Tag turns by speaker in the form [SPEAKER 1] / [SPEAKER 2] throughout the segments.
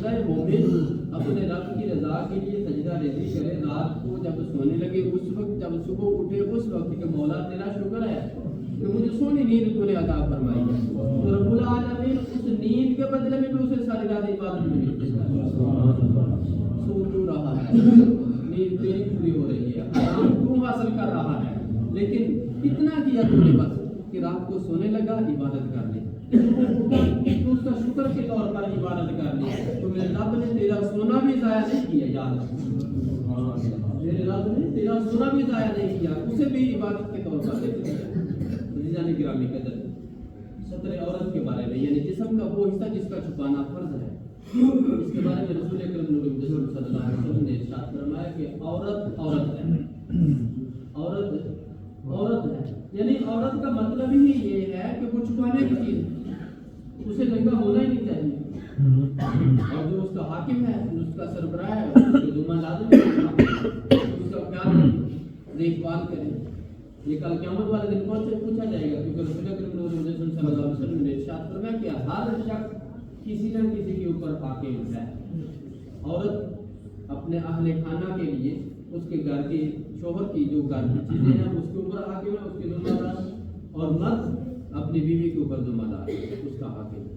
[SPEAKER 1] بندہ مومن اپنے رب کی رضا کے لیے سجدہ ریزی کرے، رات کو جب سونے لگے اس وقت، جب صبح اٹھے اس وقت کہ مولا تیرا شکر ہے کہ مجھے سونی نیند تو نے عطا فرمائی ہے، تو رب العالمین اس نیند کے بدلے میں بھی اسے ساری رات عبادت میں ملتی ہے۔ سو تو رہا ہے، نیند تیری پوری ہو رہی ہے، آرام تو حاصل کر رہا ہے، لیکن کتنا کیا تو نے بس کہ رات کو سونے لگا عبادت کر لی، تو اس کا شکر کے طور پر عبادت کر لی، تو میرے رب نے تیرا سونا بھی ضائع نہیں کیا، یاد رکھ، میرے رب نے تیرا سونا بھی ضائع نہیں کیا، اسے بھی عبادت کے طور پر دے دیا۔ عزیزان گرامی قدر، ستر عورت کے بارے میں، یعنی جسم کا وہ حصہ جس کا چھپانا فرض ہے، اس کے بارے میں رسول اکرم نور الجسم صلی اللہ علیہ وسلم نے ارشاد فرمایا کہ عورت عورت ہے، عورت عورت ہے، یعنی عورت کا مطلب ہی یہ ہے کہ وہ چھپانے کی چیز ہے، اسے ننگا ہونا ہی نہیں چاہیے، اور جو اس کا حاکم ہے، اس کا سربراہ ہے، اس کے ذمہ لازم ہے اس کا خیال دیکھ بھال کرے۔ یہ کل قیامت والے دن پوچھا جائے گا، کیونکہ رسول اکرم نور الجسم صلی اللہ علیہ وسلم نے ارشاد فرمایا کہ ہر شخص کسی نہ کسی کے اوپر حاکم ہے۔ عورت اپنے اہل خانہ کے لیے اس کے گھر کے شوہر کی جو گھر کی چیزیں ہیں اس کے اوپر حاکم ہے، اس کے ذمہ دار، اور مرد اپنی بیوی کے اوپر ذمہ دار ہے، اس کا حاکم ہے۔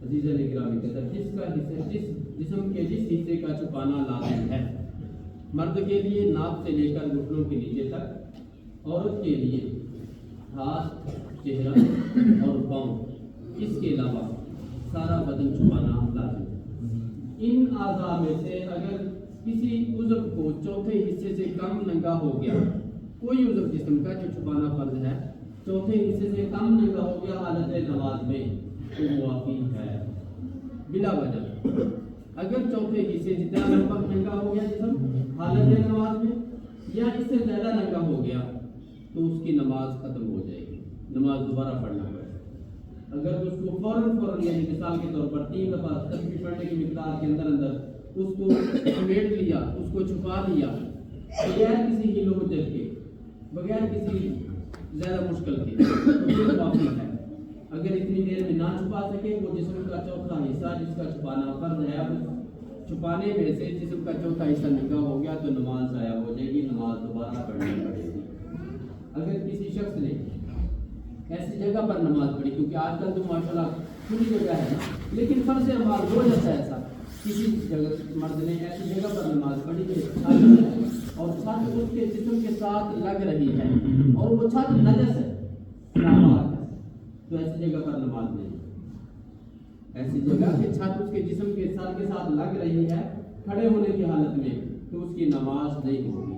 [SPEAKER 1] عزیزان گرامی قدر، جس کا حصہ، جس جسم کے جس حصے کا چھپانا لازم ہے، مرد کے لیے ناک سے لے کر گھٹنوں کے نیچے تک، عورت کے لیے ہاتھ، چہرہ اور پاؤں، اس کے علاوہ سارا بدن چھپانا لازم ہے۔ ان اعضاء میں سے اگر کسی عضو کو چوتھے حصے سے کم ننگا ہو گیا، کوئی عضو جسم کا جو چھپانا فرض ہے چوتھے حصے سے کم ننگا ہو گیا حالت نماز میں، تو معافی ہے بلا وجہ۔ اگر چوتھے حصے جتنا ننگا ہو گیا جسم حالت نماز میں، یا اس سے زیادہ ننگا ہو گیا، تو اس کی نماز ختم ہو جائے گی، نماز دوبارہ پڑھنا پڑے گا۔ اگر اس کو فوراً یعنی مثال کے طور پر 3 دفعہ تسبیح پڑھنے کی مقدار کے اندر اس کو سمیٹ لیا، اس کو چھپا لیا، بغیر کسی ہیلو حجت کے، بغیر کسی زیادہ مشکل کے، تو یہ معافی ہے۔ اگر اتنی دیر میں نہ چھپا سکے، وہ جسم کا چوتھا حصہ جس کا چھپانا فرض ہے، اب چھپانے میں سے جسم کا چوتھا حصہ ننگا ہو گیا تو نماز ضائع ہو جائے گی، نماز دوبارہ پڑھنی پڑے گی۔ اگر کسی شخص نے ایسی جگہ پر نماز پڑھی، کیونکہ آج کل تو ماشاءاللہ کھلی جگہ ہے نا، لیکن فرض نماز ہو جاتا ہے ایسا، کسی جگہ مرد نے ایسی جگہ پر نماز پڑھی کہ چھت ہے اور چھت اس کے جسم کے ساتھ لگ رہی ہے اور وہ چھت نجس ہے، ناپاک ہے، تو ایسی جگہ پر نماز نہیں۔ ایسی جگہ کہ چھت اس کے جسم کے سر کے ساتھ لگ رہی ہے کھڑے ہونے کی حالت میں، تو اس کی نماز نہیں ہوگی۔